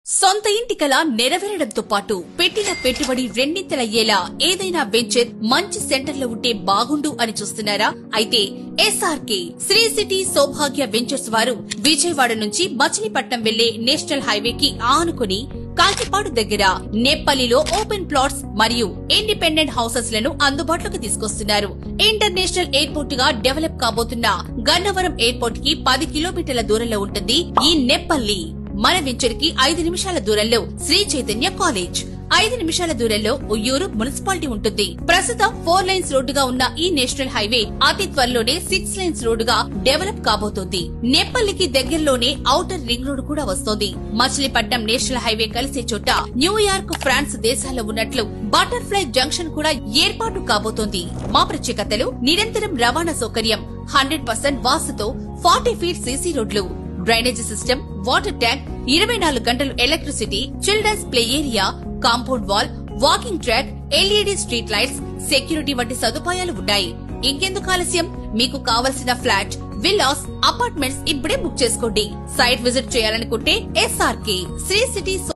సొంత ఇంటి కల నెరవేరడంతో పాటు పెట్టిన పెట్టుబడి రెండింతలయ్యేలా ఏదైనా వెంచర్ మంచి సెంటర్లో ఉంటే బాగుండు అని చూస్తున్నారా? అయితే ఎస్ఆర్కే శ్రీ సిటీ సౌభాగ్య వెంచర్స్ వారు విజయవాడ నుంచి మచిలీపట్నం వెళ్లే నేషనల్ హైవేకి ఆనుకుని కాకిపాడు దగ్గర నేప్పల్లిలో ఓపెన్ ప్లాట్స్ మరియు ఇండిపెండెంట్ హౌసెస్ లను అందుబాటులోకి తీసుకొస్తున్నారు. ఇంటర్నేషనల్ ఎయిర్పోర్ట్ గా డెవలప్ కాబోతున్న గన్నవరం ఎయిర్పోర్ట్ కి 10 కిలోమీటర్ల దూరంలో ఉంటుంది ఈ నేప్పల్లి. మన వెంచర్ కి 5 నిమిషాల దూరంలో శ్రీ చైతన్య కాలేజ్, 5 నిమిషాల దూరంలో ఉయ్యూరు మున్సిపాలిటీ ఉంటుంది. ప్రస్తుతం 4 లైన్స్ రోడ్డుగా ఉన్న ఈ నేషనల్ హైవే అతి త్వరలోనే 6 లైన్స్ రోడ్డుగా డెవలప్ కాబోతోంది. నేప్పల్లికి దగ్గరలోనే ఔటర్ రింగ్ రోడ్ కూడా వస్తోంది. మచిలీపట్నం నేషనల్ హైవే కలిసే చోట న్యూయార్క్, ఫ్రాన్స్ దేశాల్లో ఉన్నట్లు బటర్ఫ్లై జంక్షన్ కూడా ఏర్పాటు కాబోతోంది. మా ప్రత్యేకతలు: నిరంతరం రవాణా సౌకర్యం, 100% వాస్తుతో 40 ఫీట్ సీసీ రోడ్లు, డ్రైనేజీ సిస్టమ్, వాటర్ ట్యాంక్, 24 గంటలు electricity, children's play area, compound wall, walking track, LED street lights, security వంటి సదుపాయాలు ఉన్నాయి. ఇంకెందుకు ఆలస్యం? మీకు కావలసిన ఫ్లాట్, విల్లాస్, అపార్ట్మెంట్స్ ఇప్పుడే బుక్ చేసుకోండి. సైట్ విజిట్ చేయాలనుకుంటే ఎస్ఆర్కే శ్రీ సిటీ